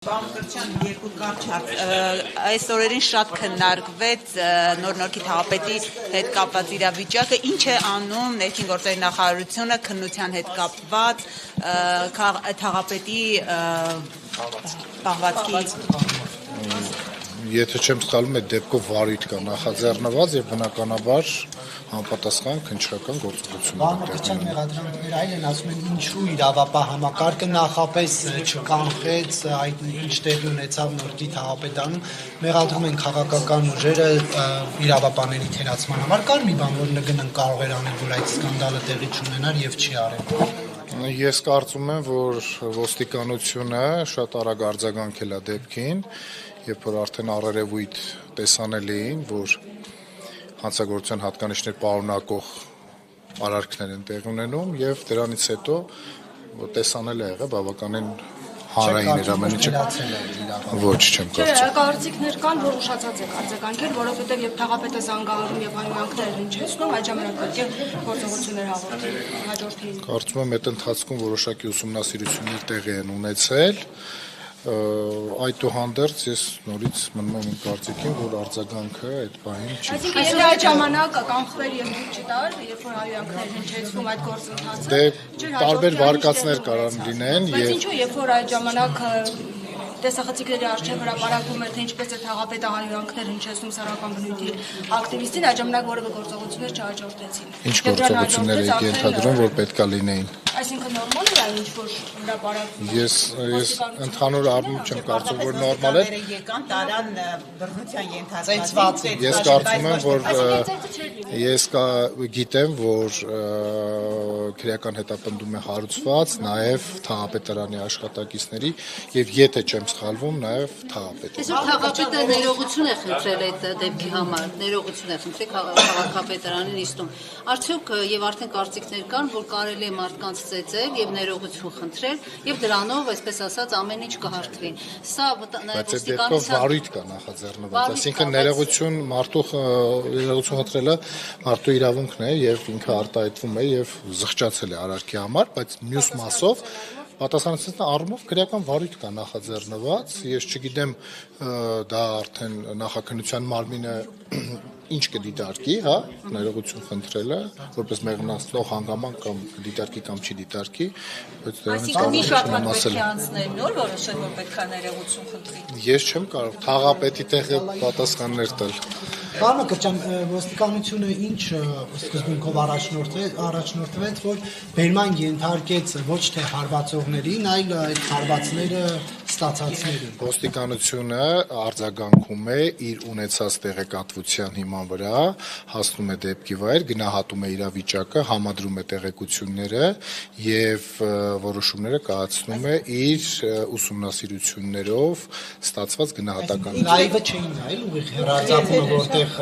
Պարոն երկու կարճ հարց, այս օրերին շատ քննարկվեց նոր-նորքի թաղապետի հետ կապված իրավիճակը, ինչ է անում ներքին գործերի նախարարությունը քննության հետ կապված թաղապետի պահվածքի Եթե չեմ սխալվում, այդ դեպքով վարույթ կա նախաձեռնված եւ բնականաբար համապատասխան քննչական գործողություն։ Բանվորության մեղադրանքներ այլ են ասում են ինչու իրավապահ համակարգը նախապես չկանխեց այդ ինչ տեղի ունեցավ Նորքի թաղապետարանում մեղադրում են քաղաքական ուժերը իրավապահների թերացման համար կար մի բան որ ՆԳՆ-ն կարող էր անել որ այդ սկանդալը տեղի չունենար եւ չի արել։ Ես կարծում եմ որ ոստիկանությունը շատ արագ արձագանքել է դեպքին երբ որ արդեն առերևույթ տեսանել էին որ հանցագործության հատկանիշներ պարունակող արարքներ են տեղի ունենում եւ դրանից հետո տեսանել է եղել բավականին հանրային էր ամեն ինչը ոչ չեմ կարծում կարծիքներ կան որ ուշացած եք արձագանքել որովհետեւ երբ թաղապետը զանգահարում եւ հանրանքներ հնչեցնում այդ ժամանակ պետք է գործողություններ հաղորդել հաջորդի Կարծում եմ այդ ընթացքում որոշակի ուսումնասիրություններ տեղի են ունեցել Այդուհանդերձ ես նորից մնում եմ իմ կարծիքին, որ արձագանքը այդ բանին չի։ Այսինքն այդ ժամանակ կանխվել եւ դուք չտար, երբ որ հայրանքներ հնչեցվում այդ գործընթացը։ Դե տարբեր վարկածներ կարող լինեն եւ Բայց ինչու երբ որ այդ ժամանակ տեսախցիկների արժեվ հրապարակվում էր թե ինչպես է թաղապետը հայրանքներ հնչեցնում սեռական բնույթի ակտիվիստին այդ ժամանակ որևէ գործողություններ չհաջորդեցին։ Ինչ գործողություններ եք ենթադրում, որ պետքա լինեին։ Այսինքն նորմալ է այն ինչ որ հրապարակվում։ Ես ընդհանուր առմամբ չեմ կարծում, որ նորմալ է։ Եկան տարան բռնության ենթարկված։ Ես կարծում եմ, որ ես գիտեմ, որ քրեական հետապնդում է հարուցված նաև թաղապետարանի աշխատակիցների եւ եթե չեմ սխալվում նաև թաղապետի։ Այսօր թաղապետը ներողություն է խնդրել այդ դեպքի համար, ներողություն է խնդրել քաղաքապետարանի նիստում։ Արդյոք եւ արդեն կարծիքներ կան, որ կարելի է մարդկանց ծեծել եւ ներողություն խնդրել եւ դրանով, այսպես ասած, ամեն ինչ կհարթվի։ Սա Բայց այդ դեպքով վարույթ կա նախաձեռնված, այսինքն ներողություն ներողություն խնդրելը մարդու իրավունքն է եւ ինքը արտահայտվում է եւ զղջացել է արարքի համար, բայց մյուս մասով Պատասխանատվության առումով քրեական վարույթ կա նախաձեռնված, ես չգիտեմ դա արդեն նախաքննության մարմինը ինչ կդիտարկի, հա, ներողություն խնդրելը, որպես մեղնացնող հանգամանք կամ դիտարկի կամ չի դիտարկի, բայց Այսինքն մի շաբաթ պետք է անցնել նոր որոշել որ պետք է ներողություն խնդրի։ Ես չեմ կարող թաղապետի տեղը պատասխաններ տալ։ Պարոն Կրճան, ոստիկանությունը ինչ սկզբունքով առաջնորդվեց, որ բերման ենթարկեց ոչ թե հարվածողներին, այլ այդ հարվածները ստացածներին։ Ոստիկանությունը արձագանքում է իր ունեցած տեղեկատվության հիման վրա, հասնում է դեպքի վայր, գնահատում է իրավիճակը, համադրում է տեղեկությունները եւ որոշումները կայացնում է իր ուսումնասիրություններով ստացված գնահատականներով։ Լայվը չէին նայել, ուղիղ հեռարձակումը, որտեղ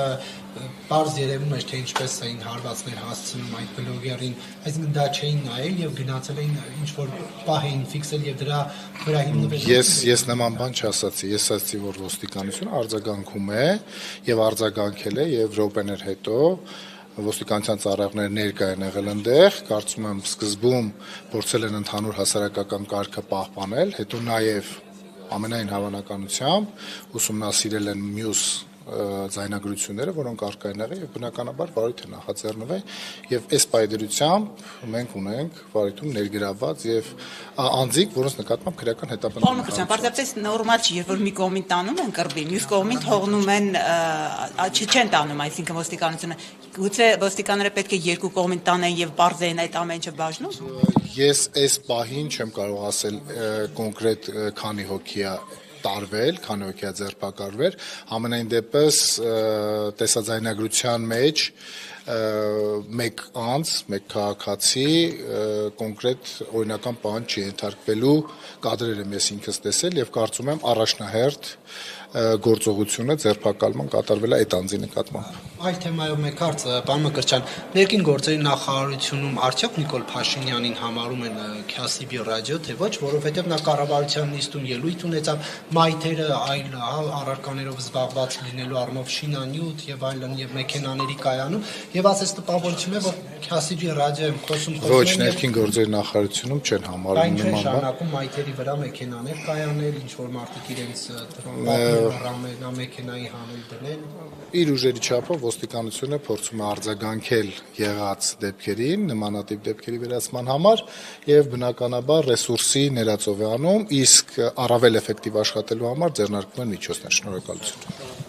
Պարզ երևում էր, թե ինչպես էին հարվածներ հասցնում այդ բլոգերին, այսինքն դա չէին նայել եւ գնացել էին ինչ-որ պահ էին ֆիքսել եւ դրա վրա հիմնվել։ Ես նման բան չասացի, ես ասացի, որ ոստիկանությունը արձագանքում է եւ արձագանքել է եւ րոպեներ հետո ոստիկանության ծառայողները ներկա են եղել այնտեղ, կարծում եմ սկզբում փորձել են ընդհանուր հասարակական կարգը պահպանել, հետո նաեւ ամենայն հավանականությամբ ուսումնասիրել են մյուս ձայնագրությունները, որոնք առկա են եղել եւ բնականաբար վարույթ է նախաձեռնվել եւ այս պայդրությամբ մենք ունենք վարույթում ներգրավված եւ անձիկ, որոնց նկատմամբ քրեական հետապնդում Պարոն պարզապես նորմալ չի, երբ որ մի կողմին տանում են կռվի, մյուս կողմին թողնում են չեն տանում, այսինքն ոստիկանությունը գուցե ոստիկանները պետք է երկու կողմին տանեն եւ բարձրեն այդ ամեն ինչը բաժնում։ Ես այս պահին չեմ կարող ասել կոնկրետ քանի հոգի է տարվել, քանի հոգի է ձերբակալվել, ամենայն դեպս տեսաձայնագրության մեջ մեկ անձ, մեկ քաղաքացի կոնկրետ օրինական բան չի ենթարկվելու կադրեր եմ ես ինքս տեսել եւ կարծում եմ առաջնահերթ գործողությունը ձերբակալման կատարվել է այդ անձի նկատմամբ։ Այլ թեմայով մեկ հարց, պարոն Կրճան, ներքին գործերի նախարարությունում արդյոք Նիկոլ Փաշինյանին համարում են քյասիբի ռադիո, թե ոչ, որովհետև նա կառավարության նիստում ելույթ ունեցավ մայթերը այլ առարկաներով զբաղված լինելու առումով շինանյութ եւ այլն եւ մեքենաների կայանում եւ ասես տպավորություն է, որ Քյասիջի ռադիոյում խոսում Ոչ, ներքին գործերի նախարարությունում չեն համարում նման բան։ նման բան։ Մայթերի վրա մեքենաներ կայանել, ինչ որ մարդիկ իրենց մեքենայի հանել դնել։ Իր ուժերի չափով ոստիկանությունը փորձում է արձագանքել եղած դեպքերին, նմանատիպ դեպքերի վերացման համար եւ բնականաբար ռեսուրսի ներածով է անում, իսկ առավել էֆեկտիվ աշխատելու համար ձեռնարկվում են միջոցներ։ Շնորհակալություն։